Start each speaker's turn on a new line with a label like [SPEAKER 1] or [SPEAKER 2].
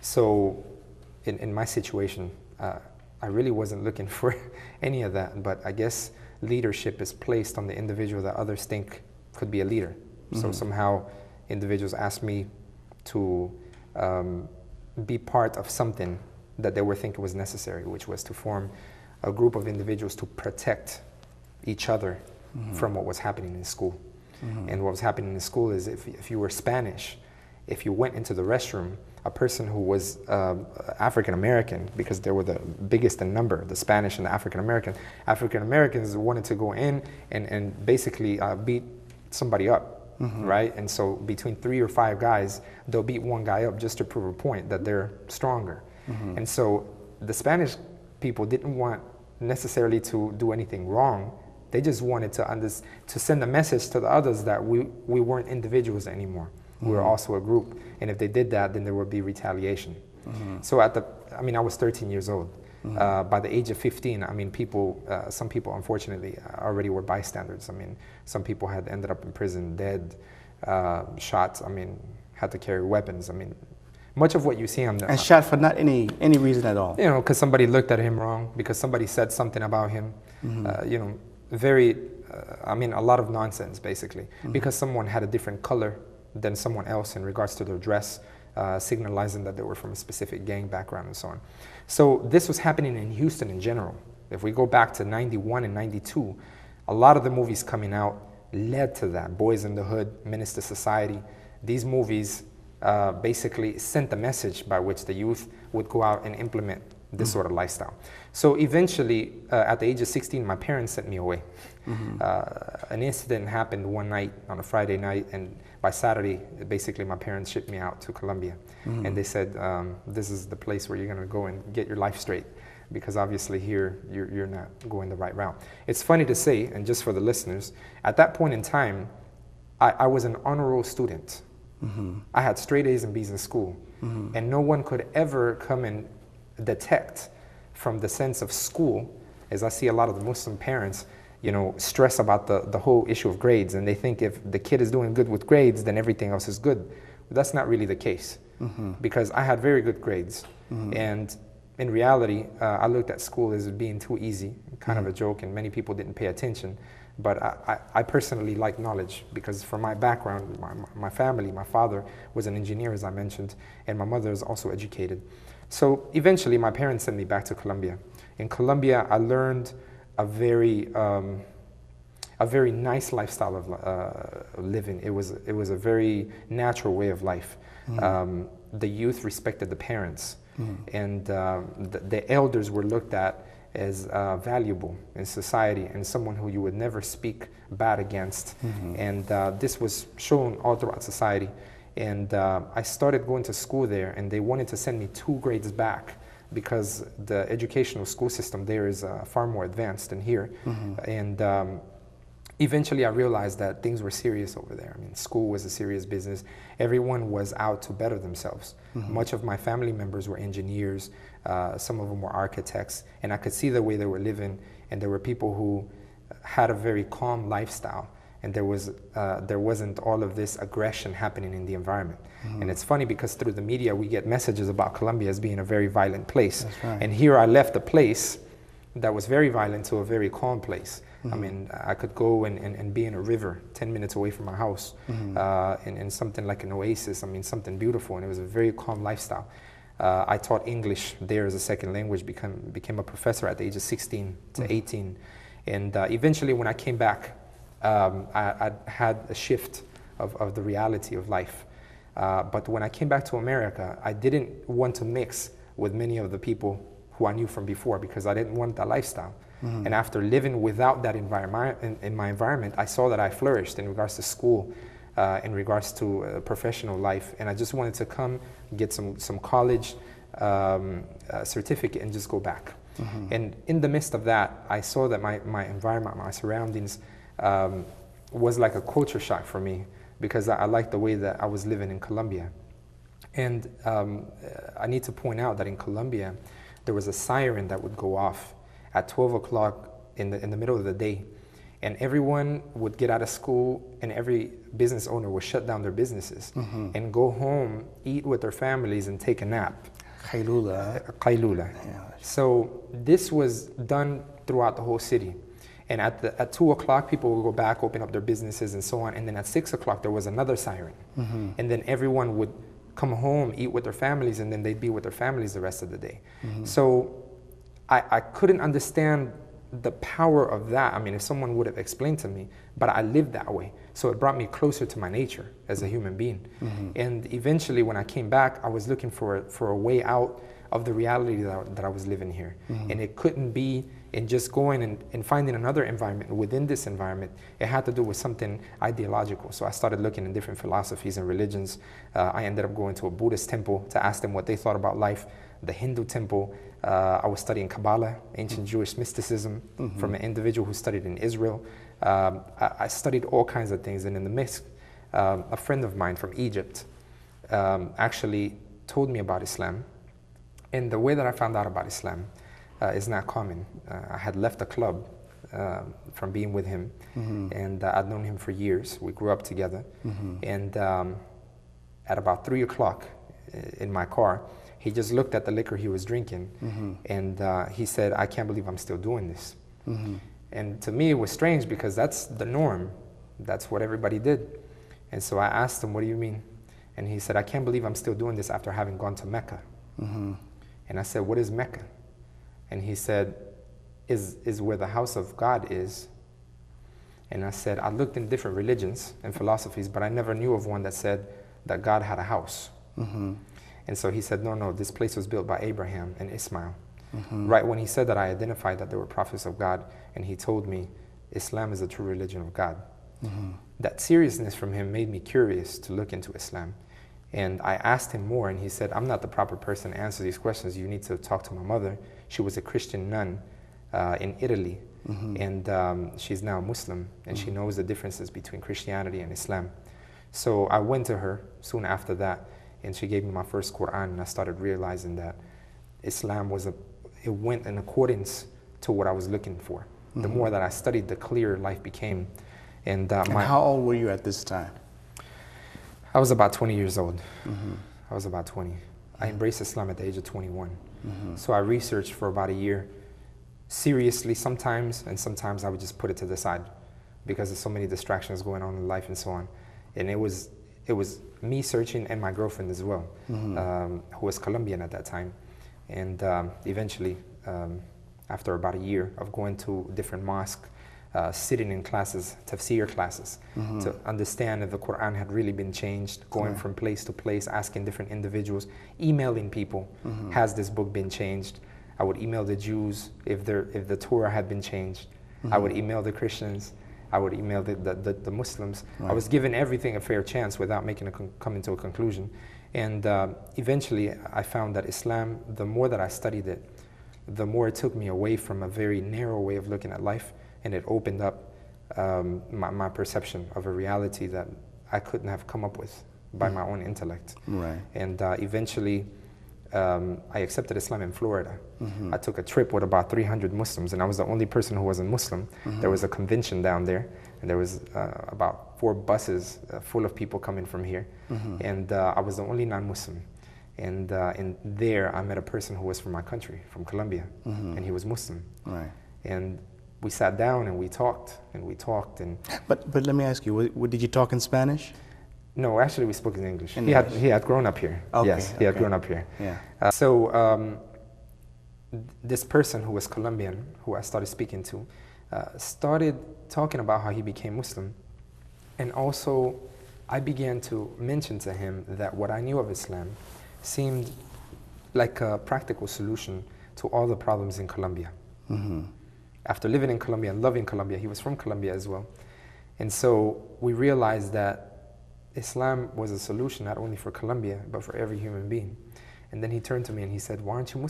[SPEAKER 1] So in my situation, I really wasn't looking for any of that, but I guess leadership is placed on the individual that others think could be a leader. So somehow individuals asked me to be part of something that they were thinking was necessary, which was to form a group of individuals to protect each other from what was happening in school. And what was happening in school is if you were Spanish, if you went into the restroom, a person who was African American, because they were the biggest in number, the Spanish and the African Americans wanted to go in and basically beat somebody up, right? And so between 3 or 5 guys, they'll beat one guy up just to prove a point that they're stronger. And so the Spanish people didn't want necessarily to do anything wrong. They just wanted to send a message to the others that we weren't individuals anymore. We were also a group, and if they did that, then there would be retaliation. So I was 13 years old. By the age of 15, some people unfortunately already were bystanders. Some people had ended up in prison, dead, shot. Had to carry weapons. Much of what you see on the...
[SPEAKER 2] And shot for not any reason at all.
[SPEAKER 1] Because somebody looked at him wrong, because somebody said something about him. A lot of nonsense, basically. Because someone had a different color than someone else in regards to their dress, signalizing that they were from a specific gang background and so on. So this was happening in Houston in general. If we go back to 91 and 92, a lot of the movies coming out led to that. Boys in the Hood, Menace to Society. These movies basically sent a message by which the youth would go out and implement this sort of lifestyle. So eventually, at the age of 16, my parents sent me away. An incident happened one night on a Friday night, and by Saturday, basically my parents shipped me out to Colombia. And they said, this is the place where you're gonna go and get your life straight, because obviously here, you're not going the right route. It's funny to say, and just for the listeners, at that point in time, I was an honor roll student. I had straight A's and B's in school, and no one could ever come and detect from the sense of school, as I see a lot of the Muslim parents, stress about the whole issue of grades, and they think if the kid is doing good with grades, then everything else is good. But that's not really the case, because I had very good grades, and in reality, I looked at school as being too easy, kind of a joke, and many people didn't pay attention. But I personally like knowledge, because from my background, my family, my father was an engineer, as I mentioned, and my mother is also educated. So eventually my parents sent me back to Colombia. In Colombia, I learned a very nice lifestyle of living. It was a very natural way of life. The youth respected the parents, and the elders were looked at as valuable in society and someone who you would never speak bad against. And this was shown all throughout society. And I started going to school there, and they wanted to send me 2 grades back, because the educational school system there is far more advanced than here. And eventually I realized that things were serious over there. School was a serious business. Everyone was out to better themselves. Much of my family members were engineers. Some of them were architects, and I could see the way they were living, and there were people who had a very calm lifestyle, and there wasn't all of this aggression happening in the environment. And it's funny, because through the media we get messages about Colombia as being a very violent place.
[SPEAKER 2] That's right.
[SPEAKER 1] And here I left a place that was very violent to a very calm place. I could go and be in a river 10 minutes away from my house, in something like an oasis, something beautiful, and it was a very calm lifestyle. I taught English there as a second language, became a professor at the age of 16 to 18. And eventually when I came back, I had a shift of the reality of life. But when I came back to America, I didn't want to mix with many of the people who I knew from before, because I didn't want that lifestyle. And after living without that environment, in my environment, I saw that I flourished in regards to school, in regards to professional life. And I just wanted to come get some college certificate and just go back. And in the midst of that, I saw that my environment, my surroundings, was like a culture shock for me, because I liked the way that I was living in Colombia. And I need to point out that in Colombia, there was a siren that would go off at 12 o'clock in the middle of the day. And everyone would get out of school, and every business owner would shut down their businesses and go home, eat with their families, and take a nap. Qaylula.
[SPEAKER 2] Yeah.
[SPEAKER 1] So this was done throughout the whole city. And at 2 o'clock, people would go back, open up their businesses and so on. And then at 6 o'clock, there was another siren. And then everyone would come home, eat with their families, and then they'd be with their families the rest of the day. So I couldn't understand the power of that. I mean, if someone would have explained to me, but I lived that way. So it brought me closer to my nature as a human being. And eventually when I came back, I was looking for a way out of the reality that I was living here. And it couldn't be in just going and finding another environment within this environment. It had to do with something ideological. So I started looking in different philosophies and religions. I ended up going to a Buddhist temple to ask them what they thought about life. The Hindu temple. I was studying Kabbalah, ancient Jewish mysticism, from an individual who studied in Israel. I studied all kinds of things, and in the mix, a friend of mine from Egypt actually told me about Islam. And the way that I found out about Islam is not common. I had left the club from being with him, and I'd known him for years. We grew up together. And at about 3 o'clock in my car, he just looked at the liquor he was drinking, and he said, "I can't believe I'm still doing this." And to me, it was strange because that's the norm. That's what everybody did. And so I asked him, "What do you mean?" And he said, "I can't believe I'm still doing this after having gone to Mecca." And I said, "What is Mecca?" And he said, is where the house of God is. And I said, I looked in different religions and philosophies, but I never knew of one that said that God had a house. And so he said, no, this place was built by Abraham and Ismail. Right when he said that, I identified that they were prophets of God, and he told me, Islam is the true religion of God. That seriousness from him made me curious to look into Islam. And I asked him more, and he said, I'm not the proper person to answer these questions. You need to talk to my mother. She was a Christian nun in Italy, and she's now Muslim, and she knows the differences between Christianity and Islam. So I went to her soon after that, and she gave me my first Quran, and I started realizing that Islam it went in accordance to what I was looking for. The more that I studied, the clearer life became. And
[SPEAKER 2] how old were you at this time?
[SPEAKER 1] I was about 20 years old. I was about 20. I embraced Islam at the age of 21. So I researched for about a year, seriously sometimes, and sometimes I would just put it to the side because there's so many distractions going on in life and so on. And it was me searching, and my girlfriend as well, who was Colombian at that time. And eventually, after about a year of going to different mosques, sitting in classes, tafsir classes, to understand if the Quran had really been changed, going from place to place, asking different individuals, emailing people, has this book been changed? I would email the Jews if the Torah had been changed. I would email the Christians. I would email the Muslims. I was given everything a fair chance without making coming to a conclusion. And eventually I found that Islam, the more that I studied it, the more it took me away from a very narrow way of looking at life, and it opened up my perception of a reality that I couldn't have come up with by my own intellect. And eventually I accepted Islam in Florida. I took a trip with about 300 Muslims, and I was the only person who wasn't Muslim. There was a convention down there, and there was about 4 buses full of people coming from here. And I was the only non-Muslim. And there I met a person who was from my country, from Colombia, and he was Muslim. And we sat down and we talked and we talked. And
[SPEAKER 2] but let me ask you, did you talk in Spanish?
[SPEAKER 1] No, actually we spoke in English. He had grown up here. Yes, he had grown up here. So this person who was Colombian, who I started speaking to, started talking about how he became Muslim. And also I began to mention to him that what I knew of Islam seemed like a practical solution to all the problems in Colombia. After living in Colombia and loving Colombia, he was from Colombia as well. And so we realized that Islam was a solution not only for Colombia, but for every human being. And then he turned to me and he said, why aren't you Muslim?